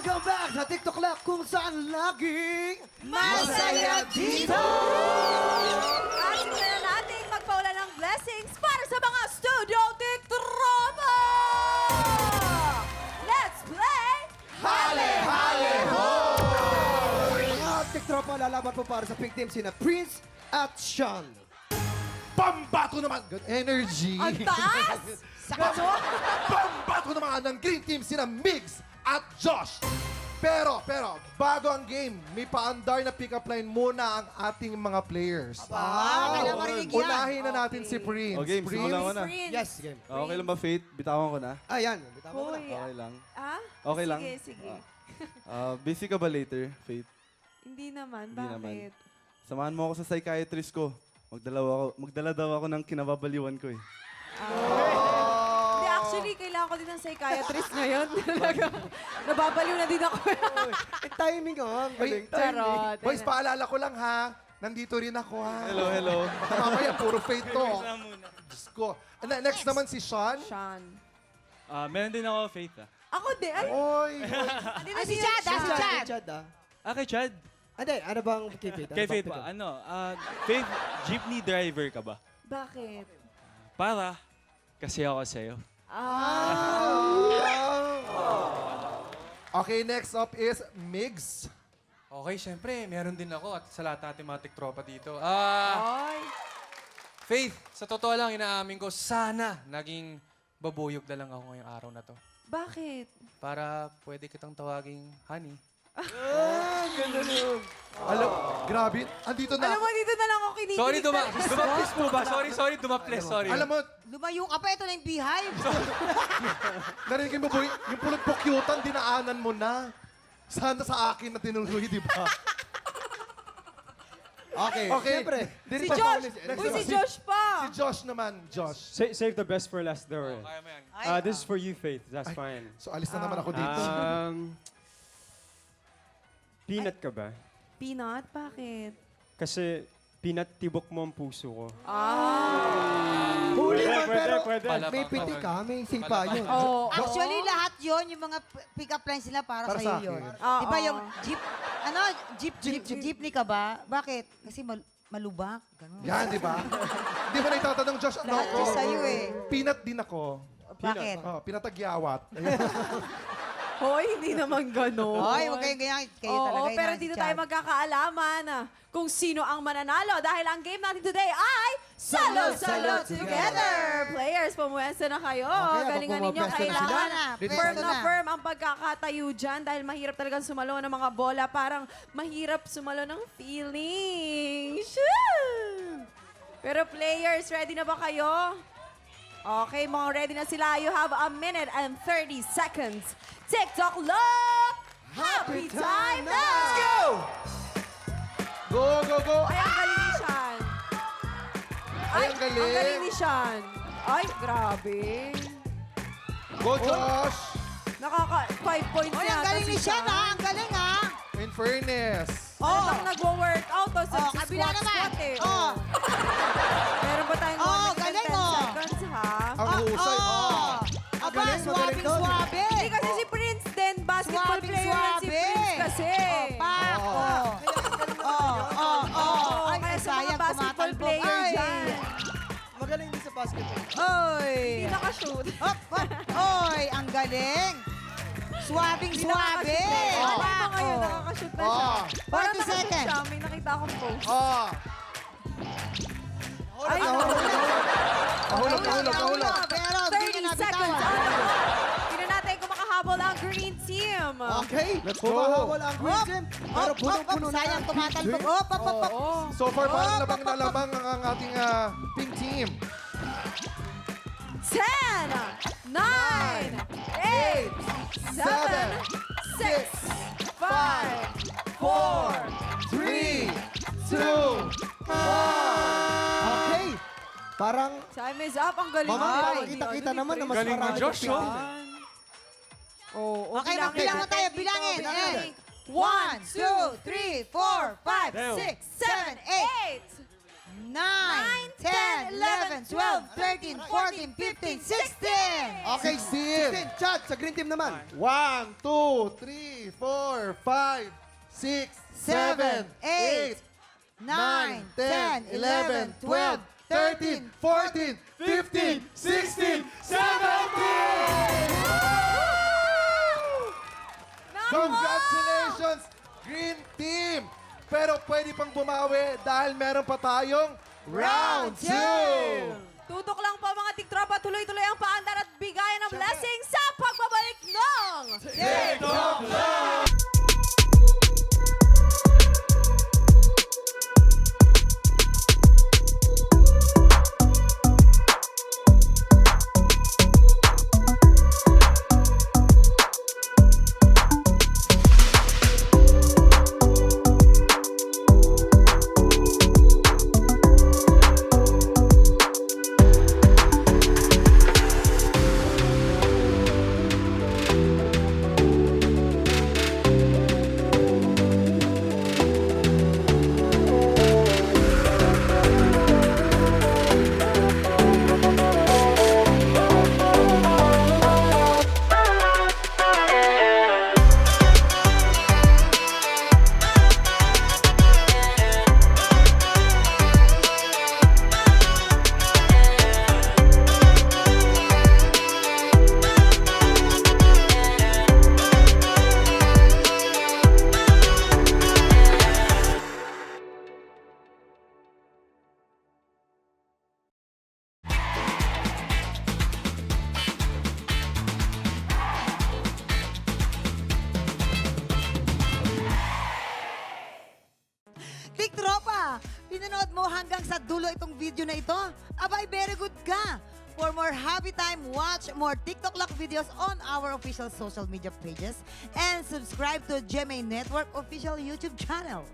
Welcome back sa TikTok Lab kung saan laging Masaya dito! At simulan na natin magpaula ng blessings para sa mga Studio TikTropa! Let's play! Hale Hale Ho! Mga TikTropa lalaban po para sa pink team sina Prince at Sean. Pambato naman! Good energy! Ang taas! Ganon? Pambato naman ng green team sina Migs at Josh. Pero, bago ang game, may paandar na pick-up line muna ang ating mga players. kailangan marinig yan. Unahin na natin si Prince. Okay, simulan ko na. Prince. Yes, game. Okay lang ba, Faith? Bitawan ko na. Ayan, bitaw mo na. Hoy, Okay lang. ah? Okay lang. Sige, sige. Busy ka ba later, Faith? Hindi naman, Hindi naman. bakit? Samahan mo ako sa psychiatrist ko. Magdala daw ako ng kinababaliwan ko eh. Hindi, actually, kailangan ko din ng psychiatrist ngayon. Talaga. Nababaliw na din ako. Timing ang galing. Charot. Boys, paalala ko lang ha. Nandito rin ako ha. Hello. Mamaya, puro Faith to. Diyos ko. Next naman si Sean. Sean. Meron din ako faith Ako din. Ay, Oy! Ay, si Chad, si Chad. Chad, ah. kay Chad. Hindi, ano bang kay Faith? Kay Faith pa. Faith, jeepney driver ka ba? bakit? Para, kasi ako sa'yo. Okay, next up is Migs. Okay, syempre, meron din ako at sa lahat natin mga tiktropa dito. Ay. Faith, sa totoo lang, inaamin ko, sana naging babuyog na lang ako ngayong araw na to. Bakit? Para pwede kitang tawaging honey. Alam, grabe. Andito na. Alam mo, dito na lang ako kinikilig. Sorry, dumaples po ba? Sorry, dumaples, sorry. Alam mo, Lumayo ka pa, ito na yung beehive. narinig mo boy, yung pulot pukyutan, dinaanan mo na. Sana sa akin na tinuloy, di ba? Okay, Okay. siyempre. Si Josh! Uy, si Josh pa! Si Josh naman, Josh. Save the best for last though. Eh. Kaya mo yan. This is for you, Faith. That's fine. So alis na naman ako dito. Peanut ka ba? Peanut? Bakit? Kasi peanut tibok mo ang puso ko. Huli Pwede, man, pwede, pero pwede. may pitik ka, may sipa yun. Oo. Actually, lahat yon yung mga pick-up lines nila para Para sa'yo sa akin. yun. Oo. Di ba yung jeepney ka ba? Bakit? Kasi malubak. Ganun. Yan, di ba? Di ba naitatanong, Josh, ano Lahat ako? yun sa'yo eh. Peanut din ako. Bakit? Oh, pinatagyawat. Hoy, hindi naman gano'n. Oy, huwag kayong ganyan. Kayo Oo, talaga yun, pero si dito Chad. tayo magkakaalaman kung sino ang mananalo dahil ang game natin today ay Salo-Salo Together! Players, pumuwensa na kayo. Okay, Galingan ninyo. pumuwensa na Kailangan sila. firm Pwesto na na. firm ang pagkakatayo dyan dahil mahirap talagang sumalo ng mga bola. Parang mahirap sumalo ng feelings. Shoo! Pero players, ready na ba kayo? Okay, mga ready na sila. You have 1 minute and 30 seconds. TikTok look! Happy time now! Let's go! Go! Ay, ang galing ni Sean. Ay, ang galing. Ang galing ni Sean. Ay, grabe. Go, Josh! Nakaka 5 points Oy, ang yata galing si ni Sean, ha? Ang galing, ha? In fairness. Oh, nagwo-workout to sa kabila naman. squat eh. Oh. Meron ba tayong 1 Oh, minute and galing, 10 oh. seconds, ha? Ang husay. Oh. Aba, Magaling, magaling to. swabe. Hindi kasi si Prince din, basketball Swabe, player yan si swabe. Prince kasi. Pak. Ay, Kaya sa mga sayang, basketball tumatalbog. player Ay. dyan. Magaling din sa basketball. Oy. Hindi nakashoot. Oy, ang galing. Swabing swabe. Ano ba ngayon? Nakakashoot na siya. Oh. Parang 40 nakashoot seconds. siya. May nakita akong post. Oh. Ay, Kahulog. Pero, 30 seconds on the clock. Tingnan natin kung makahabol ang green team. Okay, Let's go. Humahawal ang green team. Pero punong-puno na. Sayang, tumatalbog. Op. So far, parang labang na labang ang ating pink team. 10, 9, 8, 7, 6, 5, 4, 3, 2, 1. Okay. Parang, time is up. Ang galing. Mama, Ay, kita-kita ano, naman na mas Galing marami ni Josh, pang oh. pink team. Oh, Okay, magbilang mo tayo. Bilangin. Bilangin. 1, 2, 3, 4, 5, 6, 7, 8, 9, 10, 11, 12, 13, 14, 15, 16! Okay, Sin. 16. Chad, sa green team naman. 1, 2, 3, 4, 5, 6, 7, 8, 9, 10, 11, 12, 13, 14, 15, 16, 17! Congratulations, Green Team! Pero pwede pang bumawi dahil meron pa tayong Round 2! Tutok lang po mga tiktropa, tuloy-tuloy ang paandar at bigayan ng blessing sa pagbabalik ng TikTok Tiktropa, pinanood mo hanggang sa dulo itong video na ito? Abay, very good ka! For more happy time, watch more TikTok Lock videos on our official social media pages and subscribe to GMA Network official YouTube channel.